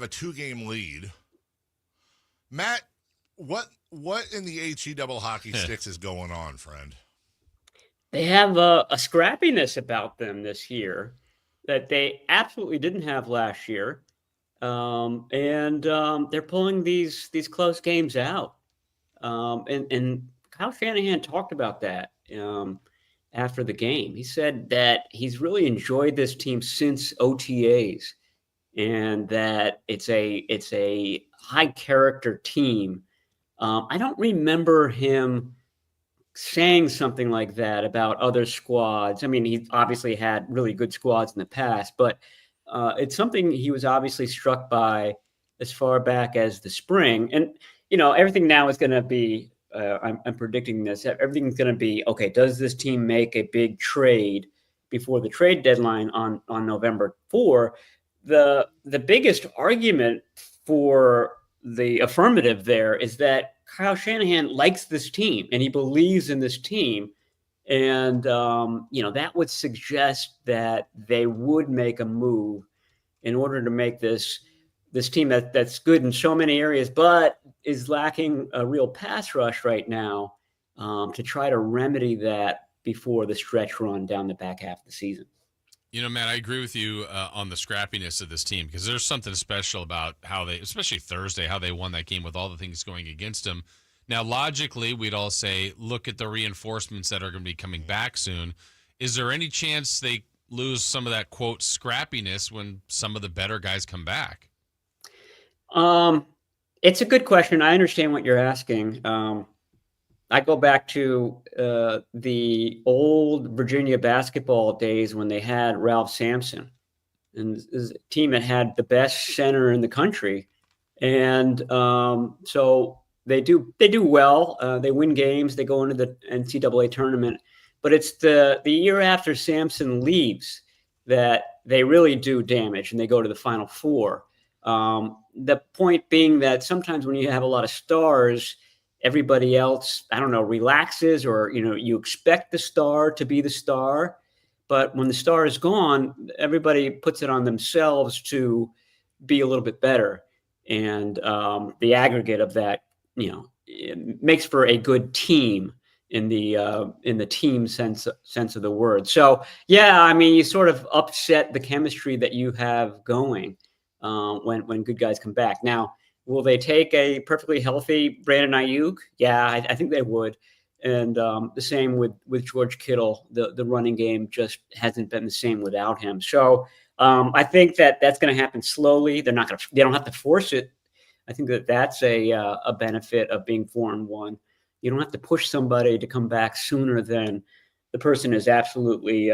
a 2-game lead. Matt, what in the HE double hockey sticks is going on, friend? They have a scrappiness about them this year that they absolutely didn't have last year, and they're pulling these close games out. And Kyle Shanahan talked about that after the game. He said that he's really enjoyed this team since OTAs, and that it's a high character team. I don't remember him saying something like that about other squads. I mean, he obviously had really good squads in the past, but it's something he was obviously struck by as far back as the spring. And everything now is going to be. I'm predicting this. Everything's going to be okay. Does this team make a big trade before the trade deadline on November 4? The biggest argument for the affirmative there is that Kyle Shanahan likes this team and he believes in this team. And, that would suggest that they would make a move in order to make this team that's good in so many areas, but is lacking a real pass rush right now, to try to remedy that before the stretch run down the back half of the season. Matt, I agree with you on the scrappiness of this team because there's something special about how they, especially Thursday, how they won that game with all the things going against them. Now, logically, we'd all say, look at the reinforcements that are going to be coming back soon. Is there any chance they lose some of that, quote, scrappiness when some of the better guys come back? It's a good question. I understand what you're asking. I go back to the old Virginia basketball days when they had Ralph Sampson, and this is a team that had the best center in the country, and so they do well. They win games. They go into the NCAA tournament, but it's the year after Sampson leaves that they really do damage, and they go to the Final Four. The point being that sometimes when you have a lot of stars, everybody else, I don't know, relaxes, or, you expect the star to be the star. But when the star is gone, everybody puts it on themselves to be a little bit better. And the aggregate of that, it makes for a good team in the team sense of the word. So, yeah, I mean, you sort of upset the chemistry that you have going when good guys come back. Now, will they take a perfectly healthy Brandon Ayuk? Yeah, I think they would. And the same with George Kittle. The running game just hasn't been the same without him. So I think that's going to happen slowly. They don't have to force it. I think that's a benefit of being 4-1. You don't have to push somebody to come back sooner than the person is absolutely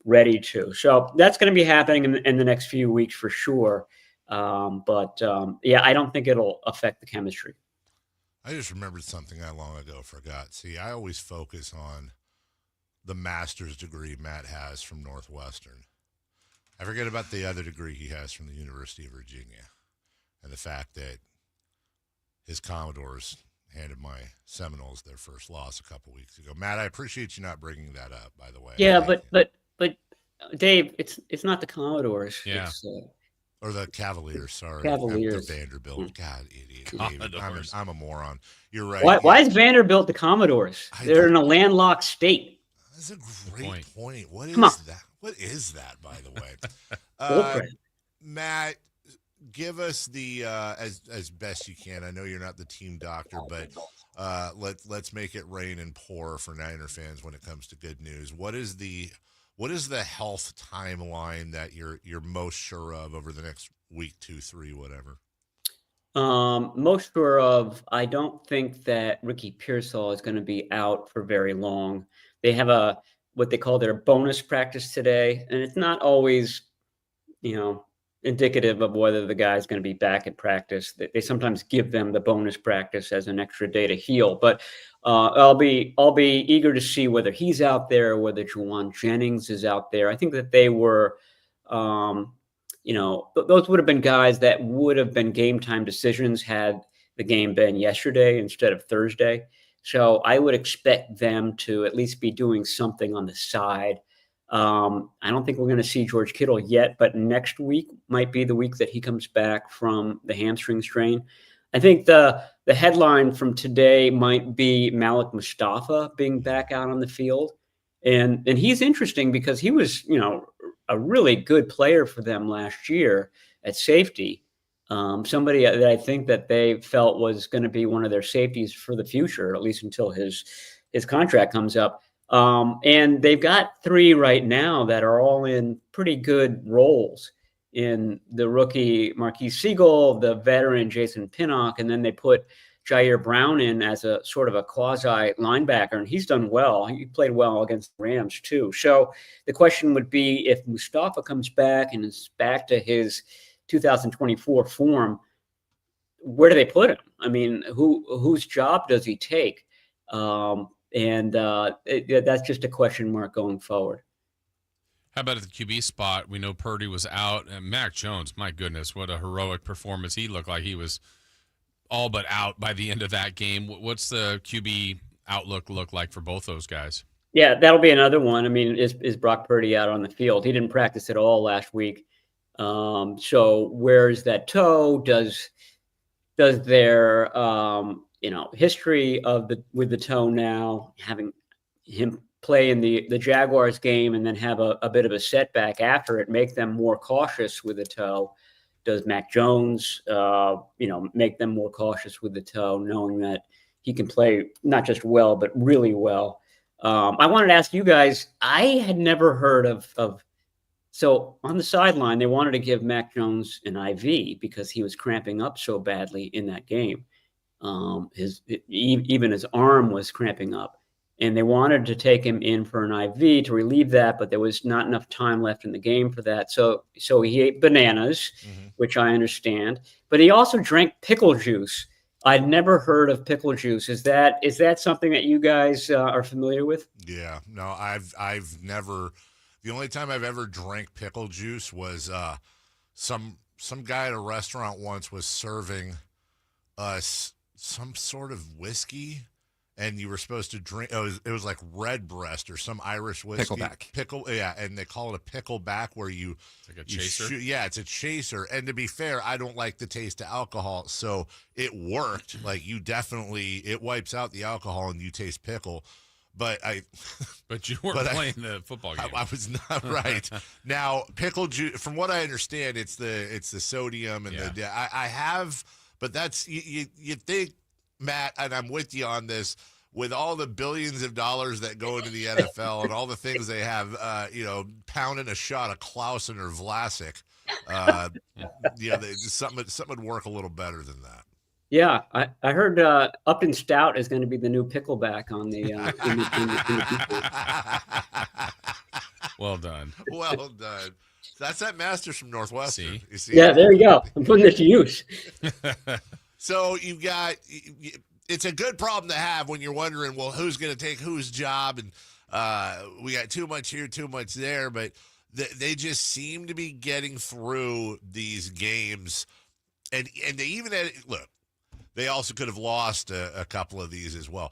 ready to. So that's going to be happening in the next few weeks for sure. But I don't think it'll affect the chemistry. I just remembered something I long ago forgot. See, I always focus on the master's degree Matt has from Northwestern. I forget about the other degree he has from the University of Virginia, and the fact that his Commodores handed my Seminoles their first loss a couple weeks ago. Matt, I appreciate you not bringing that up, by the way. Yeah, but Dave, it's not the Commodores. Yeah. It's, or the Cavaliers, sorry. Cavaliers. The Vanderbilt. God, idiot. I'm a moron. You're right. Why is Vanderbilt the Commodores? They're in a landlocked state. That's a great point. What is that? What is that, by the way? Matt, give us the as best you can. I know you're not the team doctor, but let's make it rain and pour for Niner fans when it comes to good news. What is the health timeline that you're most sure of over the next week, 2, 3, whatever? Most sure of, I don't think that Ricky Pearsall is going to be out for very long. They have what they call their bonus practice today, and it's not always, indicative of whether the guy's going to be back at practice. They sometimes give them the bonus practice as an extra day to heal, but I'll be eager to see whether he's out there, whether Juwan Jennings is out there. I think that they were, those would have been guys that would have been game time decisions had the game been yesterday instead of Thursday. So I would expect them to at least be doing something on the side I don't think we're going to see George Kittle yet, but next week might be the week that he comes back from the hamstring strain. I think the headline from today might be Malik Mustafa being back out on the field. And he's interesting because he was, a really good player for them last year at safety. Somebody that I think that they felt was going to be one of their safeties for the future, at least until his contract comes up. And they've got 3 right now that are all in pretty good roles, in the rookie Marquise Siegel, the veteran Jason Pinnock, and then they put Jair Brown in as a sort of a quasi linebacker, and he's done well. He played well against the Rams too. So the question would be, if Mustafa comes back and is back to his 2024 form, where do they put him? I mean, whose job does he take? That's just a question mark going forward. How about at the QB spot? We know Purdy was out, and Mac Jones, my goodness, what a heroic performance. He looked like he was all but out by the end of that game. What's the QB outlook look like for both those guys? Yeah, that'll be another one. I mean, is Brock Purdy out on the field? He didn't practice at all last week. So where's that toe? Does their history with the toe now, having him play in the Jaguars game and then have a bit of a setback after it, make them more cautious with the toe? Does Mac Jones, make them more cautious with the toe, knowing that he can play not just well, but really well? I wanted to ask you guys, I had never heard of so on the sideline, they wanted to give Mac Jones an IV because he was cramping up so badly in that game. Even his arm was cramping up, and they wanted to take him in for an IV to relieve that, but there was not enough time left in the game for that. So he ate bananas, which I understand, but he also drank pickle juice. I'd never heard of pickle juice. Is that something that you guys are familiar with? Yeah, no, I've never. The only time I've ever drank pickle juice was some guy at a restaurant once was serving us some sort of whiskey, and you were supposed to drink. It was like Redbreast or some Irish whiskey. Pickleback. Yeah, and they call it a pickleback, where you like a chaser. It's a chaser. And to be fair, I don't like the taste of alcohol, so it worked. Like, it wipes out the alcohol and you taste pickle. But you weren't playing the football game. I was not right. Now, pickle juice, from what I understand, it's the sodium and I have, but that's you think, Matt, and I'm with you on this, with all the billions of dollars that go into the NFL and all the things they have, pounding a shot of Clausen or Vlasic, something would work a little better than that. Yeah, I heard Upton Stout is going to be the new pickleback on the. In the Well done. Well done. That's that Masters from Northwestern. See? You see? Yeah, there you go. I'm putting it to use. So it's a good problem to have when you're wondering, well, who's going to take whose job, and we got too much here, too much there, but they just seem to be getting through these games, and they even look. They also could have lost a couple of these as well.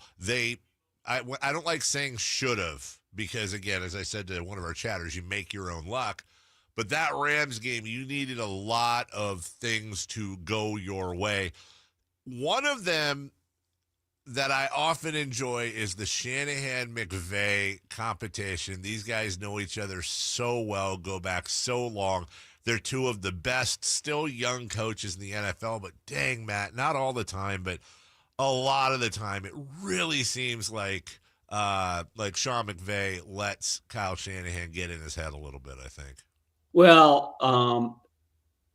I don't like saying should have, because, again, as I said to one of our chatters, you make your own luck. But that Rams game, you needed a lot of things to go your way. One of them that I often enjoy is the Shanahan-McVay competition. These guys know each other so well, go back so long. They're two of the best, still young coaches in the NFL, but dang, Matt, not all the time, but a lot of the time, it really seems like Sean McVay lets Kyle Shanahan get in his head a little bit, I think. Well,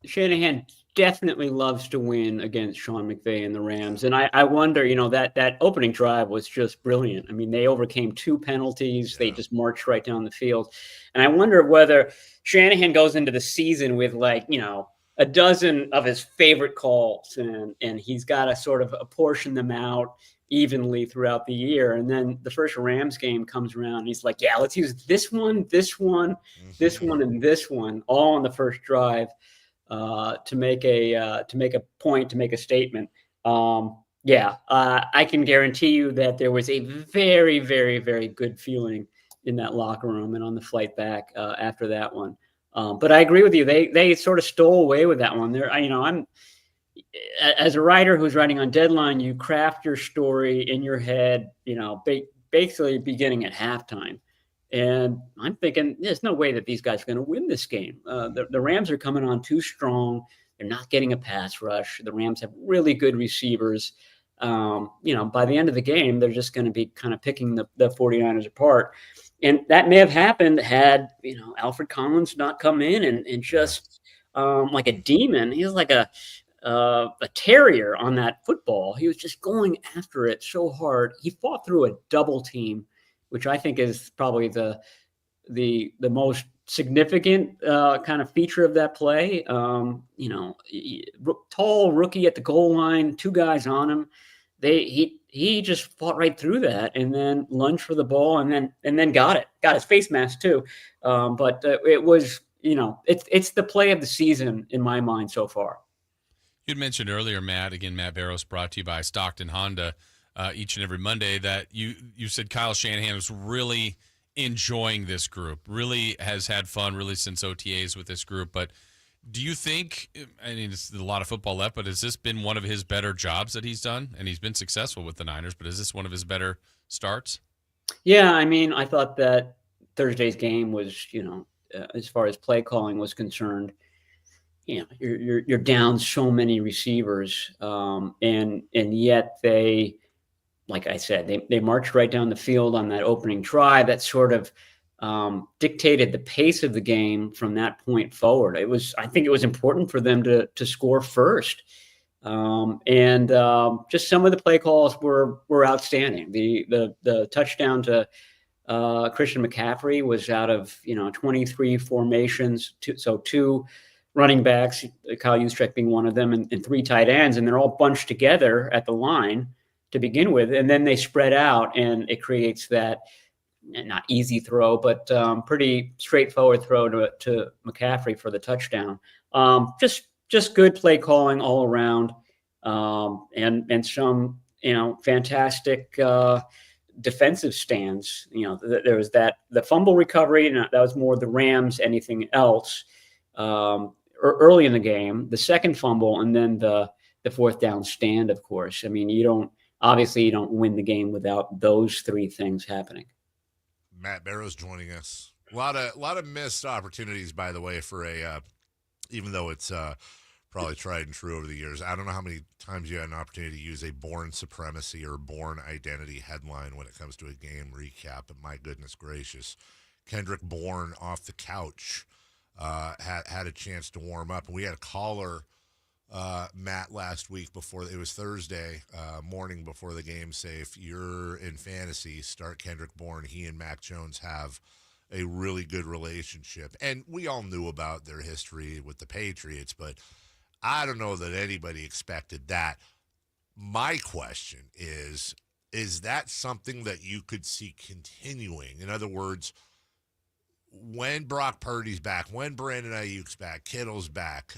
Shanahan definitely loves to win against Sean McVay and the Rams. And I wonder, that opening drive was just brilliant. I mean, they overcame 2 penalties. Yeah. They just marched right down the field. And I wonder whether Shanahan goes into the season with a dozen of his favorite calls, and he's got to sort of apportion them out evenly throughout the year. And then the first Rams game comes around, and he's like, yeah, let's use this one, this one, this one, and this one, all on the first drive. To make a point, to make a statement. I can guarantee you that there was a very, very, very good feeling in that locker room and on the flight back after that one. But I agree with you. They sort of stole away with that one. I'm as a writer who's writing on deadline, you craft your story in your head, basically beginning at halftime. And I'm thinking, there's no way that these guys are going to win this game. The Rams are coming on too strong. They're not getting a pass rush. The Rams have really good receivers. By the end of the game, they're just going to be kind of picking the 49ers apart. And that may have happened had, Alfred Collins not come in and just like a demon. He was like a terrier on that football. He was just going after it so hard. He fought through a double team, which I think is probably the most significant kind of feature of that play. Tall rookie at the goal line, 2 guys on him. He just fought right through that and then lunged for the ball and then got his face mask too. But it was, it's the play of the season in my mind so far. You'd mentioned earlier, Matt Barrows, brought to you by Stockton Honda each and every Monday, that you said Kyle Shanahan was really enjoying this group, really has had fun really since OTAs with this group. But do you think, it's a lot of football left, but has this been one of his better jobs that he's done? And he's been successful with the Niners, but is this one of his better starts? Yeah, I thought that Thursday's game was, as far as play calling was concerned, you're down so many receivers, and yet they, like I said, they marched right down the field on that opening drive. That sort of dictated the pace of the game from that point forward. I think it was important for them to score first, and just some of the play calls were outstanding. The touchdown to Christian McCaffrey was out of 23 formations, 2 running backs, Kyle Juszczyk being one of them, and 3 tight ends, and they're all bunched together at the line to begin with, and then they spread out, and it creates that not easy throw, but pretty straightforward throw to McCaffrey for the touchdown. Just good play calling all around, and some fantastic defensive stands. There was the fumble recovery, and that was more the Rams. Anything else early in the game, the second fumble, and then the 4th down stand. Of course, you don't win the game without those 3 things happening. Matt Barrows joining us. A lot of missed opportunities, by the way, for even though it's probably tried and true over the years. I don't know how many times you had an opportunity to use a born supremacy or born identity headline when it comes to a game recap, but my goodness gracious, Kendrick Bourne off the couch had a chance to warm up, and we had a caller, Matt, last week before it was Thursday morning before the game, say if you're in fantasy, start Kendrick Bourne. He and Mac Jones have a really good relationship, and we all knew about their history with the Patriots, but I don't know that anybody expected that. My question is that something that you could see continuing? In other words, when Brock Purdy's back, when Brandon Ayuk's back, Kittle's back,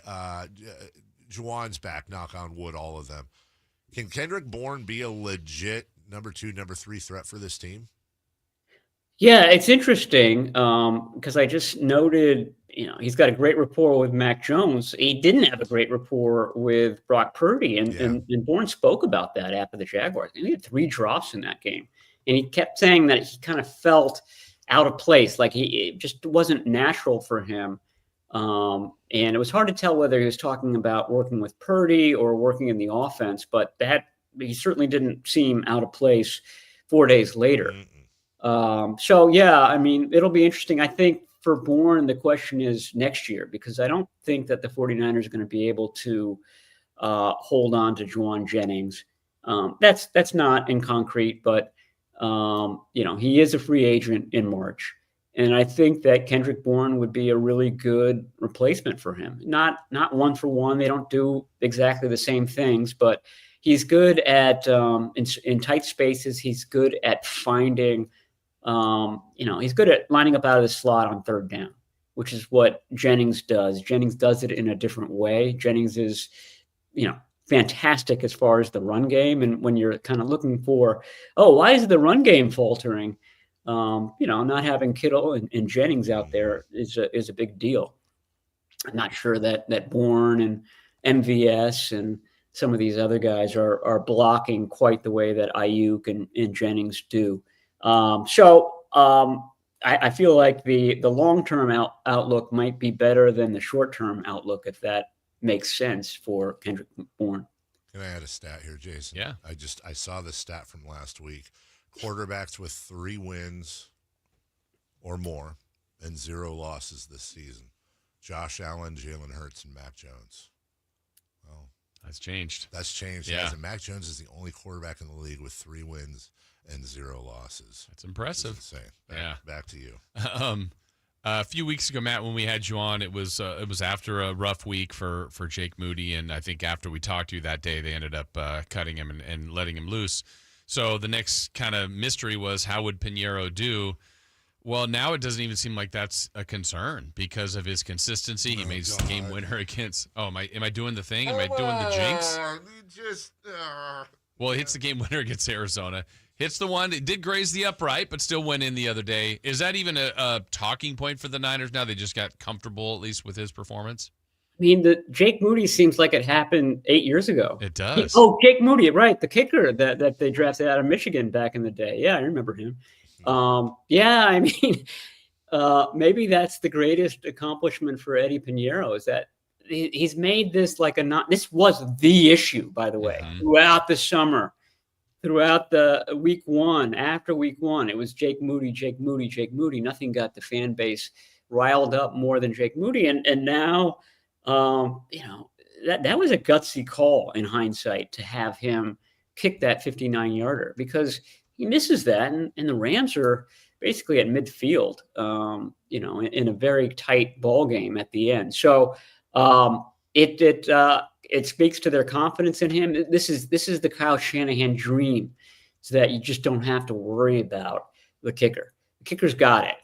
Juwan's back, knock on wood, all of them. Can Kendrick Bourne be a legit number 2, number 3 threat for this team? Yeah, it's interesting because I just noted, he's got a great rapport with Mac Jones. He didn't have a great rapport with Brock Purdy, and Bourne spoke about that after the Jaguars. He had 3 drops in that game, and he kept saying that he kind of felt out of place, like it just wasn't natural for him. And it was hard to tell whether he was talking about working with Purdy or working in the offense, but he certainly didn't seem out of place 4 days later. It'll be interesting. I think for Bourne, the question is next year, because I don't think that the 49ers are going to be able to hold on to Juwan Jennings. That's not in concrete, but he is a free agent in March. And I think that Kendrick Bourne would be a really good replacement for him. Not 1 for 1. They don't do exactly the same things, but he's good at in tight spaces. He's good at finding, he's good at lining up out of the slot on 3rd down, which is what Jennings does. Jennings does it in a different way. Jennings is, fantastic as far as the run game. And when you're kind of looking for, why is the run game faltering? Not having Kittle and Jennings out there is a big deal. I'm not sure that Bourne and MVS and some of these other guys are blocking quite the way that Ayuk and Jennings do. I feel like the long-term outlook might be better than the short-term outlook, if that makes sense for Kendrick Bourne. Can I add a stat here, Jason? Yeah. I saw the stat from last week. Quarterbacks with 3 wins or more and 0 losses this season. Josh Allen, Jalen Hurts, and Mac Jones. Well, that's changed. Yeah. Mac Jones is the only quarterback in the league with 3 wins and 0 losses. That's impressive. That's insane. Back to you. A few weeks ago, Matt, when we had you on, it was after a rough week for Jake Moody, and I think after we talked to you that day, they ended up cutting him and letting him loose. So the next kind of mystery was, how would Pinheiro do? Well, now it doesn't even seem like that's a concern because of his consistency. He made the game winner against. Oh, am I doing the thing? Am I doing the jinx? Well, it hits the game winner against Arizona. Hits the one. It did graze the upright, but still went in the other day. Is that even a talking point for the Niners now? They just got comfortable, at least with his performance? I mean, the Jake Moody seems like it happened 8 years ago. It does. Jake Moody, right? The kicker that they drafted out of Michigan back in the day. Yeah, I remember him. I mean, maybe that's the greatest accomplishment for Eddie Pinheiro, is that he's made this this was the issue, by the way, throughout the summer, throughout the week 1, after week 1, it was Jake Moody, Jake Moody, Jake Moody. Nothing got the fan base riled up more than Jake Moody. And now, that was a gutsy call in hindsight to have him kick that 59-yarder, because he misses that, and the Rams are basically at midfield, in a very tight ball game at the end. So it speaks to their confidence in him. This is the Kyle Shanahan dream, so that you just don't have to worry about the kicker. The kicker's got it,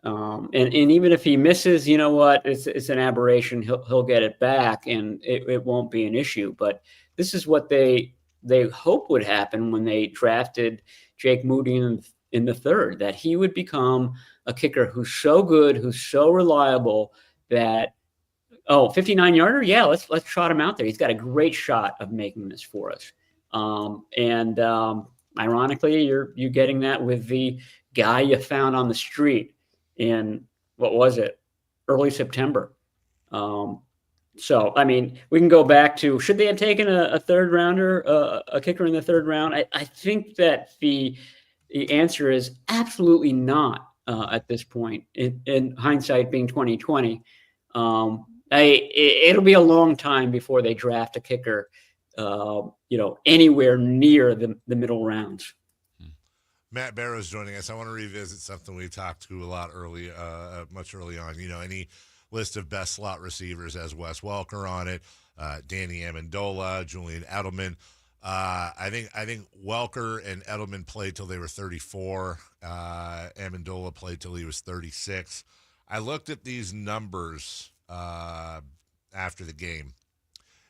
and even if he misses, you know what? It's an aberration. He'll get it back, and it won't be an issue. But this is what they hope would happen when they drafted Jake Moody in the third, that he would become a kicker who's so good, who's so reliable that, 59-yarder, yeah, let's trot him out there. He's got a great shot of making this for us. Ironically, you're getting that with the guy you found on the street in, what was it, early September. So, I mean, we can go back to, should they have taken a third rounder, a kicker in the third round? I think that the answer is absolutely not at this point, in hindsight being 2020. It'll be a long time before they draft a kicker, anywhere near the middle rounds. Matt Barrows joining us. I want to revisit something we talked to a lot much early on. Any list of best slot receivers as Wes Welker on it, Danny Amendola, Julian Edelman. I think Welker and Edelman played till they were 34. Amendola played till he was 36. I looked at these numbers after the game,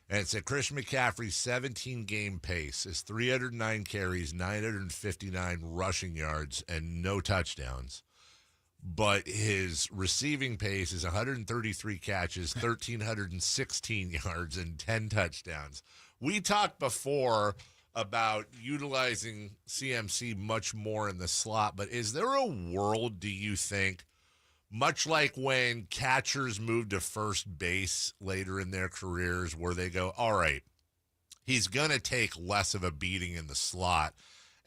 and it said Christian McCaffrey's 17-game pace is 309 carries, 959 rushing yards, and no touchdowns. But his receiving pace is 133 catches, 1,316 yards, and 10 touchdowns. We talked before about utilizing CMC much more in the slot, but is there a world, do you think, much like when catchers move to first base later in their careers, where they go, all right, he's going to take less of a beating in the slot,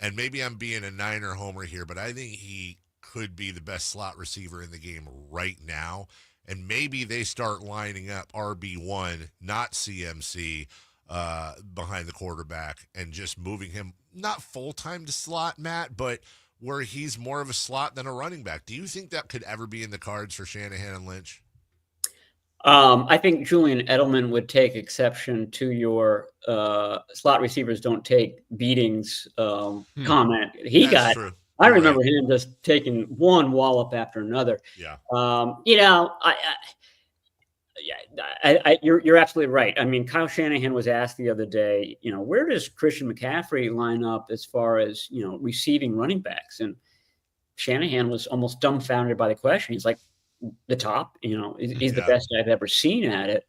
and maybe I'm being a Niner homer here, but I think he could be the best slot receiver in the game right now, and maybe they start lining up RB1, not CMC, behind the quarterback, and just moving him not full-time to slot, Matt, but where he's more of a slot than a running back. Do you think that could ever be in the cards for Shanahan and Lynch? I think Julian Edelman would take exception to your slot receivers don't take beatings comment. I remember him just taking one wallop after another. Yeah. You're absolutely right. I mean, Kyle Shanahan was asked the other day, where does Christian McCaffrey line up as far as, receiving running backs? And Shanahan was almost dumbfounded by the question. He's like, the top, he's the best I've ever seen at it.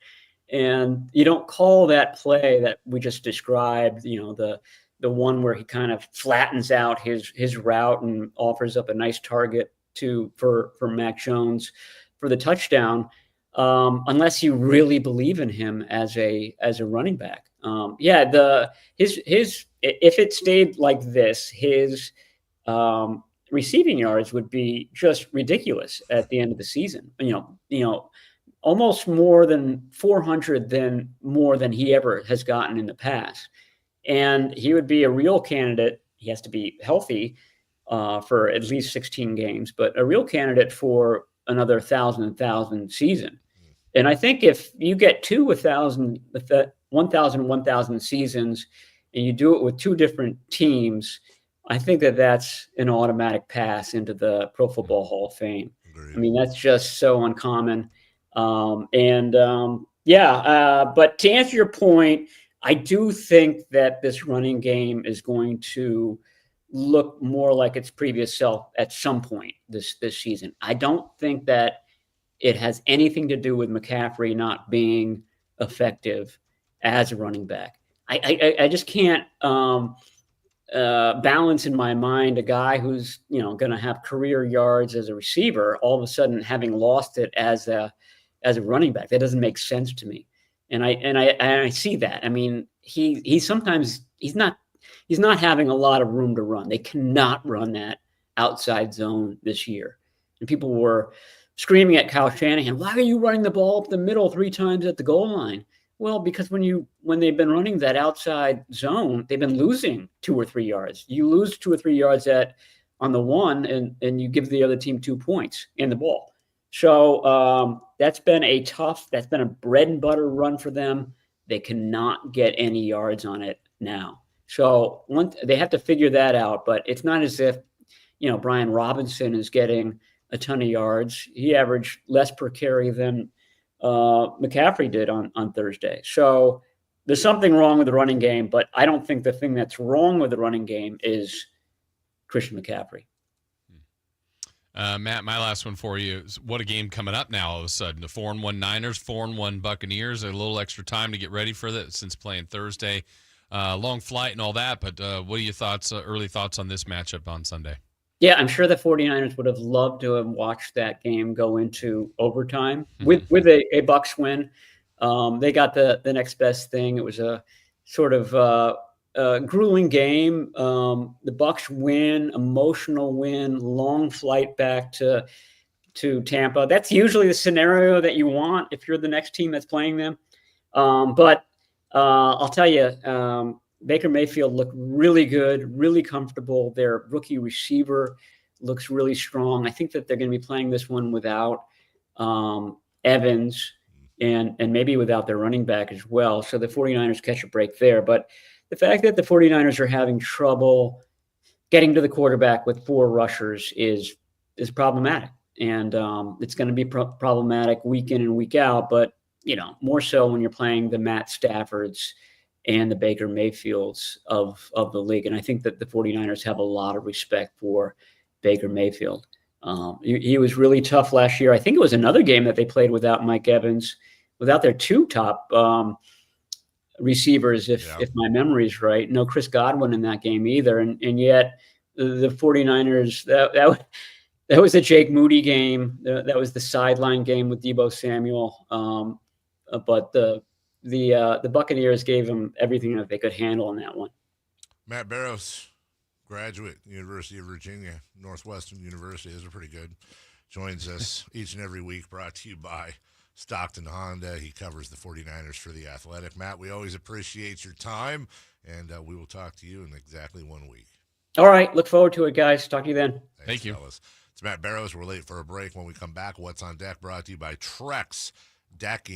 And you don't call that play that we just described, the one where he kind of flattens out his route and offers up a nice target for Mac Jones for the touchdown, unless you really believe in him as a running back. If it stayed like this, his receiving yards would be just ridiculous at the end of the season. Almost more than 400 more than he ever has gotten in the past. And he would be a real candidate. He has to be healthy for at least 16 games, but a real candidate for another 1,000 season. And I think if you get 1,000 seasons and you do it with two different teams, I think that's an automatic pass into the Pro Football Hall of Fame. Agreed. I mean, that's just so uncommon. But to answer your point, I do think that this running game is going to look more like its previous self at some point this season. I don't think that it has anything to do with McCaffrey not being effective as a running back. I just can't balance in my mind a guy who's going to have career yards as a receiver all of a sudden having lost it as a running back. That doesn't make sense to me. And I see that. I mean, he's not having a lot of room to run. They cannot run that outside zone this year. And people were screaming at Kyle Shanahan, "Why are you running the ball up the middle 3 times at the goal line?" Well, because when they've been running that outside zone, they've been losing 2 or 3 yards. You lose 2 or 3 yards on the one, and you give the other team 2 points in the ball. So that's been a bread and butter run for them. They cannot get any yards on it now. So they have to figure that out. But it's not as if Brian Robinson is getting a ton of yards. He averaged less per carry than McCaffrey did on Thursday. So there's something wrong with the running game, but I don't think the thing that's wrong with the running game is Christian McCaffrey. Matt, my last one for you is what a game coming up now all of a sudden. The 4-1 Niners, 4-1 Buccaneers, a little extra time to get ready for that since playing Thursday. Long flight and all that, but what are your thoughts, early thoughts on this matchup on Sunday? Yeah, I'm sure the 49ers would have loved to have watched that game go into overtime with a Bucs win. They got the next best thing. It was a sort of grueling game. The Bucs win, emotional win, long flight back to Tampa. That's usually the scenario that you want if you're the next team that's playing them. But I'll tell you, Baker Mayfield looked really good, really comfortable. Their rookie receiver looks really strong. I think that they're going to be playing this one without Evans and maybe without their running back as well. So the 49ers catch a break there. But the fact that the 49ers are having trouble getting to the quarterback with 4 rushers is problematic. And it's going to be problematic week in and week out. But, more so when you're playing the Matt Staffords and the Baker Mayfields of the league. And I think that the 49ers have a lot of respect for Baker Mayfield. He was really tough last year. I think it was another game that they played without Mike Evans, without their 2 top receivers, if my memory is right. No Chris Godwin in that game either. And yet the 49ers, that was a Jake Moody game. That was the sideline game with Deebo Samuel. But the Buccaneers gave them everything that they could handle in that one. Matt Barrows, graduate, University of Virginia, Northwestern University. Those are pretty good. Joins us each and every week, brought to you by Stockton Honda. He covers the 49ers for The Athletic. Matt, we always appreciate your time, and we will talk to you in exactly 1 week. All right. Look forward to it, guys. Talk to you then. Thank you. Fellas. It's Matt Barrows. We're late for a break. When we come back, What's on Deck, brought to you by Trex Decking.